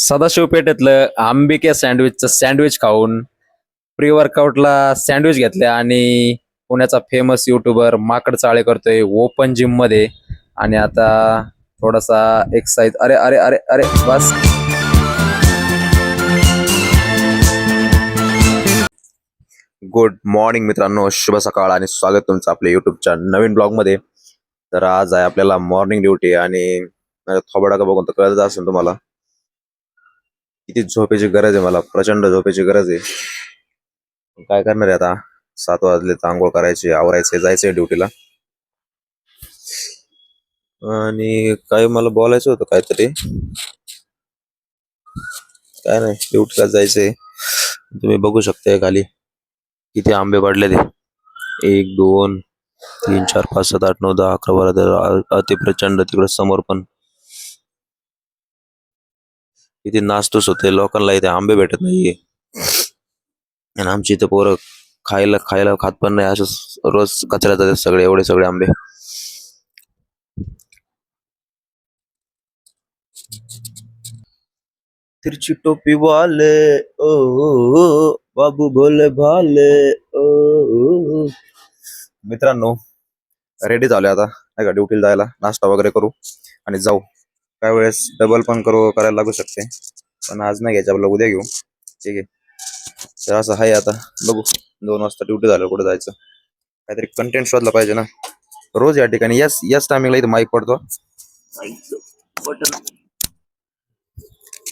सदाशिव पेठेतलं अंबिके सँडविचचं sandwich खाऊन pre वर्कआउटला sandwich घेतल्या आणि पुण्याचा फेमस युट्यूबर माकड चाळे करतोय ओपन जिम मध्ये. आणि आता थोडासा एक्सरसाइज. अरे अरे अरे अरे बस. गुड मॉर्निंग मित्रांनो, शुभ सकाळ आणि स्वागत तुमचं आपल्या युट्यूबच्या नवीन ब्लॉग मध्ये. तर आज आहे आपल्याला मॉर्निंग ड्युटी आणि थोबडा का बघून तर कळत असेल तुम्हाला किती झोपेची गरज आहे. मला प्रचंड झोपेची गरज आहे. काय करणार आहे आता, 7 वाजले तर आंघोळ करायची, आवरायचे, जायचंय ड्युटीला. आणि काय मला बोलायचं होतं काहीतरी, काय नाही, ड्युटीला जायचंय. तुम्ही बघू शकता खाली किती आंबे पडले ते. 1 2 3 4 5 7 8 9 10 11 12 अति प्रचंड. तिकडे समोर पण किती नासतूस होते, लोकांना इथे आंबे भेटत नाहीये. आणि आमची इथे पोरं खायला खायला खात पण नाही, असं रोज कचऱ्यात जातात सगळे, एवढे सगळे आंबे. तिरछी टोपी वाले ओ, बाबू भोले भाले ओ. मित्रांनो, रेडी झाले आता नाही का ड्युटीला जायला. नाश्ता वगैरे करू आणि जाऊ. काही वेळेस डबल पण करायला लागू शकते, पण आज नाही घ्यायचं, आपलं उद्या घेऊ. ठीक आहे. तर असं आहे आता, बघू. 2 वाजता ड्युटी झालं, कुठे जायचं, काहीतरी कंटेंट शोधला पाहिजे ना. रोज या ठिकाणी याच याच टायमिंगला इथे माईक पडतो.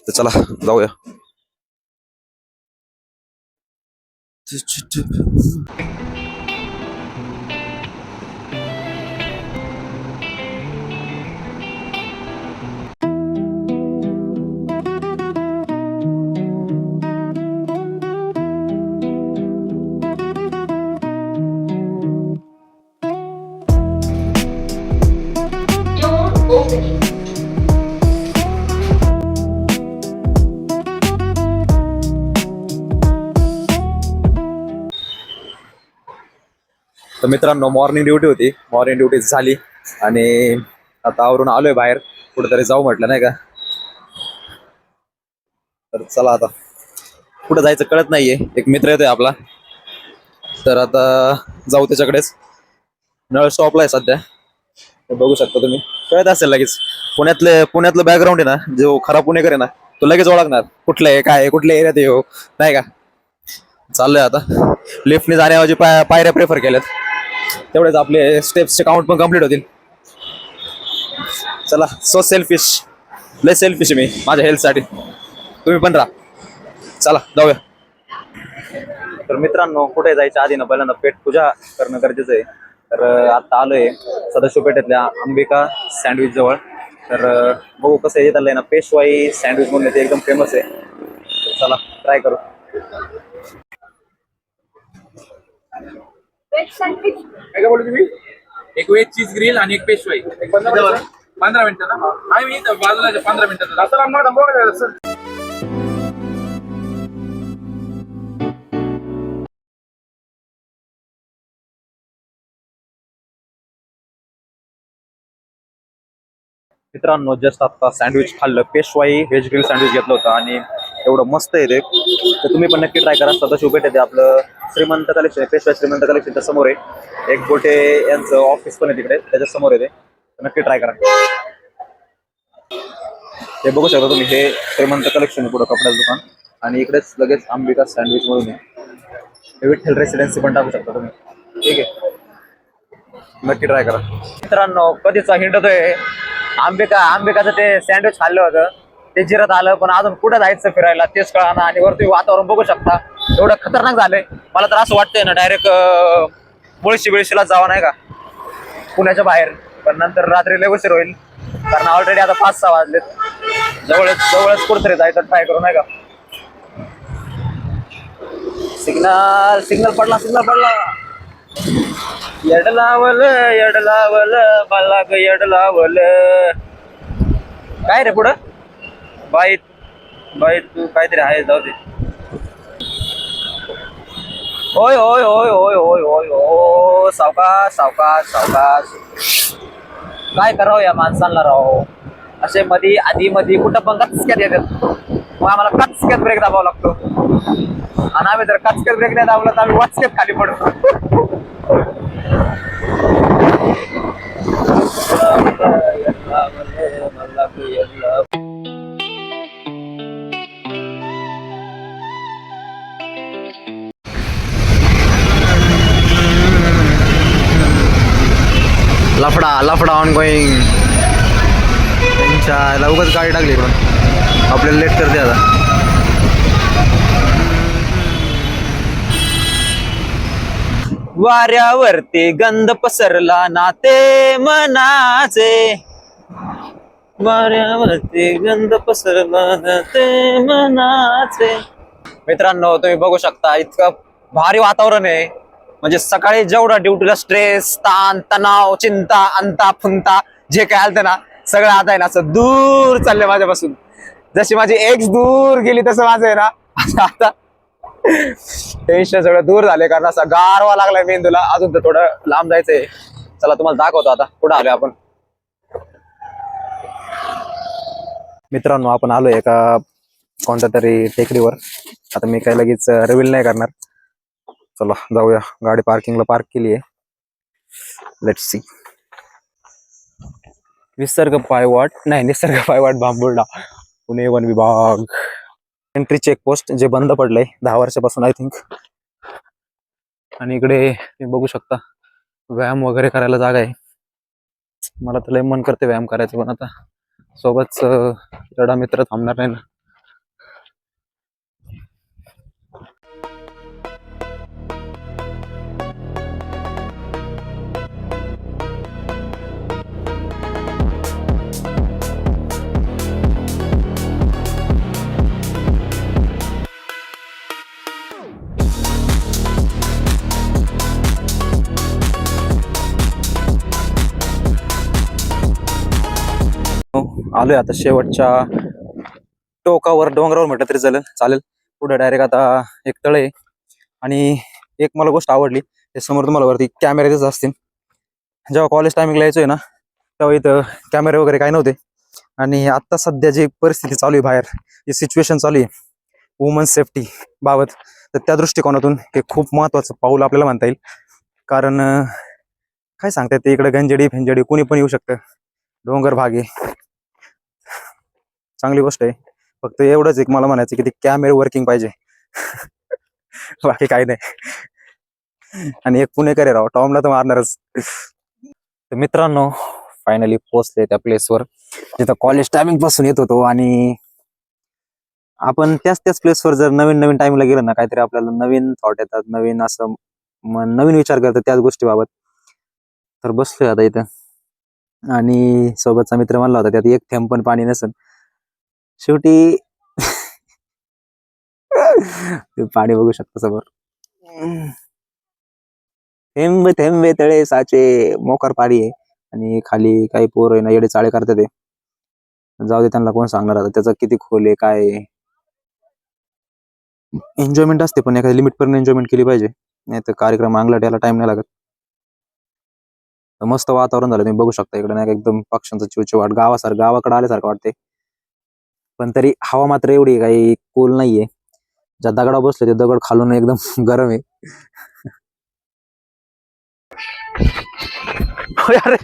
तर चला जाऊया. Opening. तर मित्रांनो, मॉर्निंग ड्युटी होती, मॉर्निंग ड्युटी झाली आणि आता आवरून आलोय बाहेर, कुठेतरी जाऊ म्हटलं नाही का. तर चला आता, कुठं जायचं कळत नाहीये. एक मित्र येतोय आपला, तर आता जाऊ त्याच्याकडेच. नळ स्टॉपला आहे सध्या, तर बघू शकता तुम्ही, कळत असेल लगेच. पुण्यातलं बॅकग्राऊंड आहे ना, जो खरा पुणेकर आहे ना, तो लगेच ओळखणार कुठलं आहे, काय आहे, कुठल्या एरियात येऊ नाही का. चाललंय आता, लिफ्टने जाण्याऐवजी पायऱ्या प्रेफर केल्यात, तेवढेच आपले स्टेप्सचे काउंट पण कम्प्लीट होतील. चला, सो सेल्फिश, लय सेल्फिश आहे मी माझ्या हेल्थसाठी. तुम्ही पण राहा, चला जाऊया. तर मित्रांनो, कुठे जायच्या आधी ना पहिल्यांदा पेट पूजा करणं गरजेचं आहे. तर आता आलोय सदाशिव पेठेतल्या अंबिका सँडविच जवळ. तर बघू कसं येत आलंय ना, पेशवाई सँडविच म्हणून ते एकदम फेमस आहे. तर चला ट्राय करू. काय बोलू तुम्ही? एक वेज चीज ग्रिल आणि एक पेशवाई. 15 मिनिटं ना. हा मी इथं बाजूला 15 मिनिटं. मित्रांनो, जस्ट आता सँडविच खाल्लं, पेशवाई व्हेज ग्रिल सँडविच घेतलं होतं आणि एवढं मस्त आहे ते. तर तुम्ही पण नक्की ट्राय करा. सदाशिव पेठ आपलं श्रीमंत कलेक्शन, पेशवाई श्रीमंत कलेक्शनच्या समोर आहे. एक बोटे यांचं ऑफिस पण आहे तिकडे, त्याच्या समोर आहे ते. नक्की ट्राय करा. हे बघू शकता तुम्ही, हे श्रीमंत कलेक्शन आहे पुढं, कपड्याचं दुकान. आणि इकडेच लगेच अंबिका सँडविच म्हणून आहे. विठ्ठल रेसिडेन्सी पण टाकू शकता तुम्ही. ठीक आहे, नक्की ट्राय करा. मित्रांनो, कधीचा हिंडतोय. आंबिकाचं ते सँडविच खाल्लं होतं, ते जिरत आलं, पण अजून कुठं जायचं फिरायला तेच कळाना. आणि वरती वातावरण बघू शकता, एवढं खतरनाक झालंय. मला तर असं वाटतंय ना, डायरेक्ट मुळशी-बिळशीला जावं नाही का, पुण्याच्या बाहेर. पण नंतर रात्री लय उशीर होईल, कारण ऑलरेडी आता 5-6 वाजलेत. जवळच कुठेतरी जायचं ट्राय करू नाही का. सिग्नल पडला. येड लावल मला ग, येड लावल. काय रे पुढं, बाई तू काहीतरी आहे, जाऊ दे. होय होय होय होय होय होय हो, सावकाश. काय करावं या माणसांना राव. असे मध्ये आधी मध्ये कुठं पण कचक्यात येतात, मग आम्हाला कचक्यात ब्रेक दाबावा लागतो आणि आम्ही जर कचक्यात ब्रेक नाही दाबला तर आम्ही वाचक्यात खाली पडतो. लफडा लफडा ऑन गोईंग. त्यांच्या उगाच गाडी टाकली इकडून, आपल्याला लेट करते आता. वाऱ्यावरती गंध पसरला नाते मनाचे, वाऱ्यावरती गंध पसरला नाते मनाचे. मित्रांनो तुम्ही बघू शकता इतकं भारी वातावरण आहे, म्हणजे सकाळी जेवढा ड्युटीला स्ट्रेस, ताण तणाव, चिंता, अंता फुंता जे काय आलतं ना, सगळं आता आहे ना असं दूर चाललंय माझ्यापासून. जशी माझी एक्स दूर गेली तसं माझं आहे ना आता टेन्शन सगळं दूर झाले, कारण असा गारवा लागलाय मेंदूला. अजून तर थोडं लांब जायचंय, चला तुम्हाला दाखवतो आता कुठं आलोय आपण. मित्रांनो आपण आलोय एका कोणत्या तरी टेकडीवर. आता मी काही लगेच रिव्हील नाही करणार, चला जाऊया. गाडी पार्किंगला पार्क केली आहे, लेट्स सी. निसर्ग पायवाट बांबुर्डा, पुणे वन विभाग. एंट्री चेकपोस्ट जे बंद पडलंय 10 वर्षापासून आय थिंक. आणि इकडे तुम्ही बघू शकता व्यायाम वगैरे करायला जागा आहे. मला तर लय मन करते व्यायाम करायचं, पण आता सोबतच एवढा मित्र थांबणार नाही ना. आलोय आता शेवटच्या टोकावर, डोंगरावर म्हटलं तरी चालेल. पुढे डायरेक्ट आता एक तळ आहे. आणि एक मला गोष्ट आवडली, ते समोर तुम्हाला वरती कॅमेरे दिसत असतील. जेव्हा कॉलेज टायमिंगला यायचोय ना, तेव्हा इथं कॅमेरे वगैरे काय नव्हते. आणि आता सध्या जी परिस्थिती चालू आहे बाहेर, जी सिच्युएशन चालू आहे वुमन्स सेफ्टी बाबत, तर त्या दृष्टिकोनातून हे खूप महत्वाचं पाऊल आपल्याला म्हणता येईल. कारण काय सांगताय ते, इकडे गंजडी फेंजडी कोणी पण येऊ शकतं, डोंगर भाग आहे, चांगली गोष्ट आहे. फक्त एवढंच एक मला म्हणायचं की ते कॅमेरे वर्किंग पाहिजे बाकी काही नाही. आणि एक पुणेकर राव, टॉमला तर मारणारच. तर मित्रांनो फायनली पोहोचले त्या प्लेसवर जिथं कॉलेज टायमिंग पासून येत होतो. आणि आपण त्याच प्लेसवर जर नवीन टाइमला गेलो ना, काहीतरी आपल्याला नवीन थॉट येतात, नवीन असं नवीन विचार करतात त्याच गोष्टीबाबत. तर बसलोय आता इथं, आणि सोबतचा मित्र म्हणला होता त्यात एक थेंब पण पाणी नसेल. शेवटी पाणी बघू शकता समोर, थेंब थेंबे तळे साचे, मोकार पाणी आहे. आणि खाली काही पोर आहे ना, येडे चाळे करतात ते. जाऊ दे, त्यांना कोण सांगणार आता त्याचं किती खोल आहे काय आहे. एन्जॉयमेंट असते, पण एखाद्या लिमिट पर्यंत एन्जॉयमेंट केली पाहिजे, नाही तर कार्यक्रम अंगलट यायला टाइम नाही लागत. मस्त वातावरण झालं, तुम्ही बघू शकता इकडे नाही एकदम पक्ष्यांचा चिवचिवाट, गावाकडे आल्यासारखं वाटते. पण तरी हवा मात्र एवढी काही कूल नाहीये. ज्या दगडावर बसले ते दगड खालून एकदम गरम आहे. अरे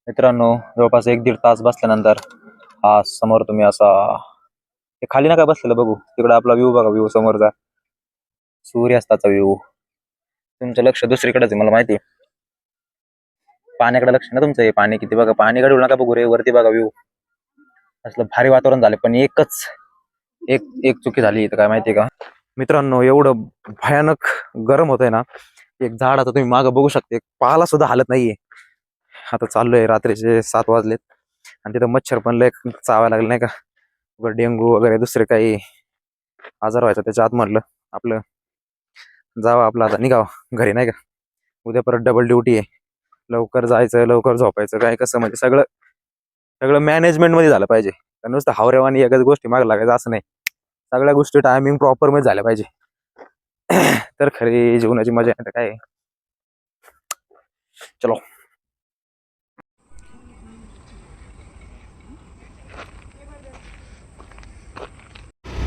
मित्रांनो जवळपास 1-1.5 तास बसल्यानंतर हा समोर तुम्ही असा, ते खाली ना काय बसलेलं बघू, तिकडे आपला व्ह्यू बघा, व्ह्यू समोरचा सूर्यास्ताचा व्ह्यू. तुमचं लक्ष दुसरीकडेच आहे मला माहिती, पाण्याकडे लक्ष ना तुमचं. हे पाणी किती बघा, पाणीकडे नका बघू रे, वरती बघा व्ह्यू. असलं भारी वातावरण झालं. पण एक चुकी झाली इथं, काय माहितीये का मित्रांनो, एवढं भयानक गरम होतंय ना, एक झाड आता तुम्ही मागं बघू शकते, पाला सुद्धा हालत नाहीये. आता चाललोय, रात्रीचे 7 वाजलेत आणि तिथं मच्छर पण लय चावायला लागले नाही का, डेंगू वगैरे दुसरे काही आजार व्हायचा त्याच्या आत. म्हटलं आपलं जावं, आपलं आता निघावं घरी नाही का, उद्या परत डबल ड्युटी आहे. लवकर जायचं, लवकर झोपायचं, काय कसं म्हणजे सगळं मॅनेजमेंट मध्ये झालं पाहिजे. नुसतं हावरेवानी एकाच गोष्टी मागे लागायचं असं नाही, सगळ्या गोष्टी टायमिंग प्रॉपर मध्ये झाल्या पाहिजे. तर खरी जीवनाची मजा आहे. तर काय आहे. चलो.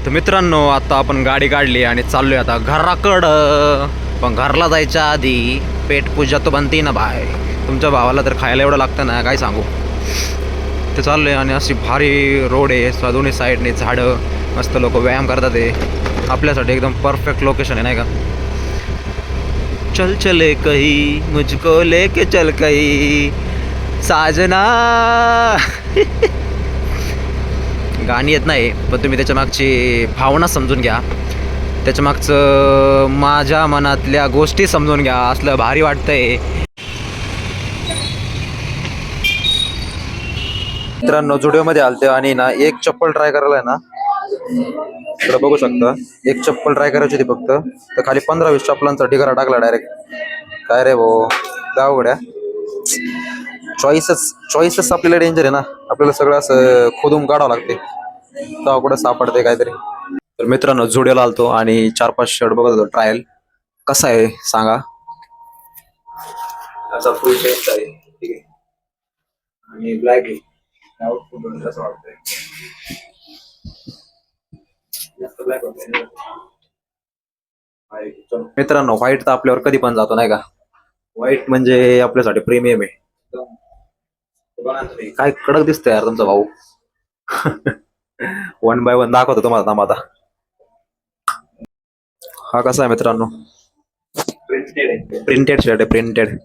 तर मित्रांनो, आता आपण गाडी काढली आणि चाललोय आता घराकडं. पण घरला जायच्या आधी पेट पूजा तो बनती ना बाय. तुमच्या भावाला तर खायला एवढं लागतं ना, काय सांगू. ते चाललंय आणि अशी भारी रोड आहे, दोन्ही साईडने झाडं, मस्त लोक व्यायाम करतात. ते आपल्यासाठी एकदम परफेक्ट लोकेशन आहे नाही का. चल चले कहीं मुझको लेके चल कहीं साजना. गाणी येत नाही, पण तुम्ही त्याच्या मागची भावना समजून घ्या, त्याच्या मागचं माझ्या मनातल्या गोष्टी समजून घ्या. असलं भारी वाटतंय. मित्रांनो, जुडिओमध्ये आलते आणि ना एक चप्पल ट्राय करायला आहे ना, इकडे बघू शकता, एक चप्पल ट्राय करायची होती फक्त, तर खाली 15-20 चप्पलांचा ढिगारा टाकला डायरेक्ट. काय रे भाऊ, गावड्या. चॉईसेस आपल्याला डेंजर आहे ना, आपल्याला सगळं असं खोदून काढावं लागते, तेव्हा कुठं सापडते काहीतरी. तर मित्रांनो, जुडिओला आलतो आणि 4-5 शर्ट बघत होतो ट्रायल. कसा आहे सांगा. त्याचा फुल टेस्ट आहे, ठीक आहे, आणि ब्लॅक आहे. आउटपुट कसं वाटतंय. मित्रांनो, व्हाईट तर आपल्यावर कधी पण जातो नाही का. व्हाईट म्हणजे आपल्यासाठी प्रीमियम आहे. काय कडक दिसतंय यार तुमचा भाऊ. 1 बाय 1 दाखवतो तुम्हाला थांबा आता. हा कसा आहे मित्रांनो, प्रिंटेड शर्ट आहे, प्रिंटेड.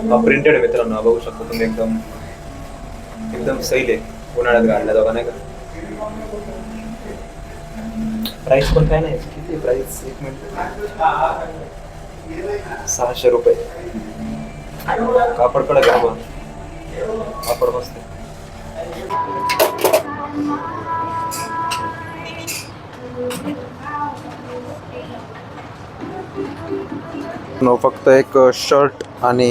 हा प्रिंटेड आहे मित्रांनो, बघू शकता तुम्ही, एकदम एकदम सैल आहे, उन्हाळ्यात घालण्यात बघा नाही का. प्राइस पण काय नाही, किती प्राइस, 1 मिनिट, 600 रुपये. कापड कडक आहे, कापड मस्त. फक्त एक शर्ट आणि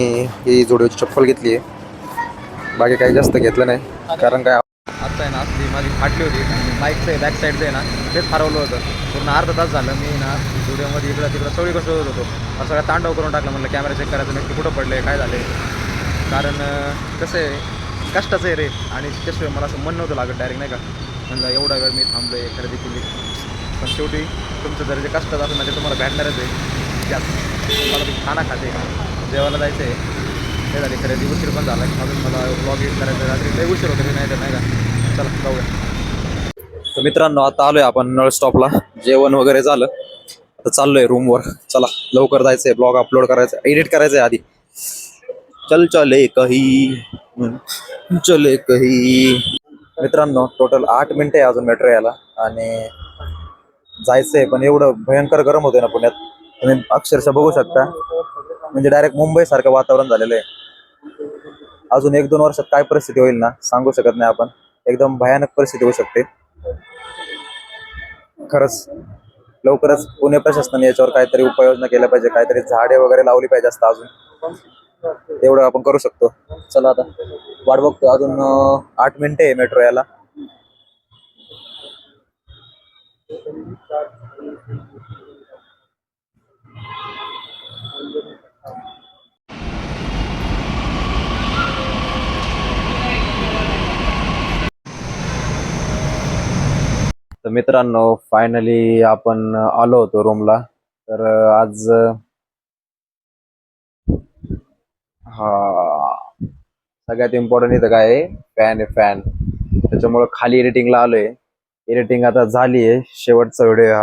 ही जुडिओची चप्पल घेतली आहे, बाकी काही जास्त घेतलं नाही. कारण काय आता आहे ना, ती माझी फाटली होती, बाईकचं बॅक साईडचं आहे ना, तेच हरवलं होतं. पूर्ण अर्धा तास झालं मी ना जुडिओमध्ये इकडं तिकडं सगळी कसं होत होतो. सगळा तांडव करून टाकला. म्हणलं कॅमेरा चेक करायचं नक्की कुठं पडलं आहे, काय झालं आहे. कारण कसं आहे, कष्टाचं आहे रे, आणि त्याशिवाय मला असं मन नव्हतं लागत डायरेक्ट नाही का. म्हणलं एवढा वेळ मी थांबलो आहे, खरेदी केली, पण शेवटी तुमचं जर जे कष्टाचं असेल ना ते तुम्हाला भेटणारच आहे. मला ती खाना खाते, जेवायला जायचं आहे, हे झाली खरेदी. उशीर पण झाला, अजून मला ब्लॉग एडिट करायचं, रात्री लई उशीर होतं नाही तर नाही का. चला जाऊया. तर मित्रांनो, आता आलोय आपण नळ स्टॉपला, जेवण वगैरे झालं, आता चाललोय रूमवर. चला लवकर जायचंय, ब्लॉग अपलोड करायचं, एडिट करायचंय आधी. चल चले कही चले कही. मित्रांनो, टोटल 8 मिनिटं आहे अजून मेट्रो यायला आणि जायचंय, पण एवढं भयंकर गरम होतंय ना पुण्यात, तुम्ही अक्षरशः बघू शकता. म्हणजे डायरेक्ट मुंबई सारखं वातावरण झालेलं आहे. अजून 1-2 वर्षात काय परिस्थिती होईल ना, सांगू शकत नाही आपण. एकदम भयानक परिस्थिती होऊ शकते खरंच. लवकरच पुणे प्रशासनाने याच्यावर काहीतरी उपाययोजना केल्या पाहिजे, काहीतरी झाडे वगैरे लावली पाहिजे असतं अजून. एवढं आपण करू शकतो. चला आता वाट बघतो, अजून 8 मिनिटं आहे मेट्रो यायला. तर मित्रांनो, फायनली आपण आलो होतो रूमला. तर आज हा सगळ्यात इम्पॉर्टंट इथं काय आहे, फॅन आहे, फॅन. त्याच्यामुळं खाली एडिटिंगला आलोय. एडिटिंग आता झाली आहे, शेवटचा व्हिडिओ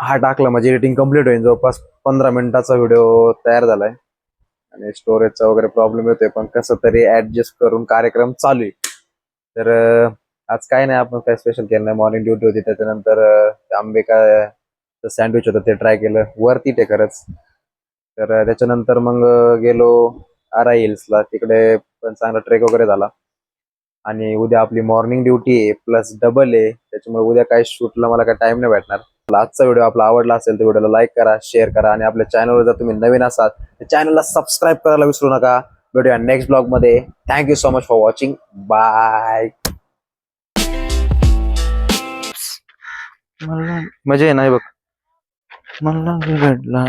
हा टाकला म्हणजे एडिटिंग कम्प्लीट होईल. जवळपास 15 मिनिटाचा व्हिडिओ तयार झालाय आणि स्टोरेजचा वगैरे प्रॉब्लेम येतोय, पण कसं तरी ऍडजस्ट करून कार्यक्रम चालू आहे. तर आज काय नाही, आपण काय स्पेशल केलं नाही. मॉर्निंग ड्युटी होती, त्याच्यानंतर आंबेका सँडविच होतं ते ट्राय केलं, वरती ते खरंच. तर त्याच्यानंतर मग गेलो आराई हिल्सला, तिकडे पण चांगला ट्रेक वगैरे झाला. आणि उद्या आपली मॉर्निंग ड्युटी आहे प्लस डबल आहे, त्याच्यामुळे उद्या काय शूटला मला काय टाइम नाही भेटणार. आजचा व्हिडिओ आपला आवडला असेल तर व्हिडिओला लाईक करा, शेअर करा, आणि आपल्या चॅनलवर जर तुम्ही नवीन असाल तर चॅनलला सबस्क्राईब करायला विसरू नका. भेटूया नेक्स्ट ब्लॉग मध्ये. Thank you so much for watching. Bye. मजा आहे नाही बघ मला भेटला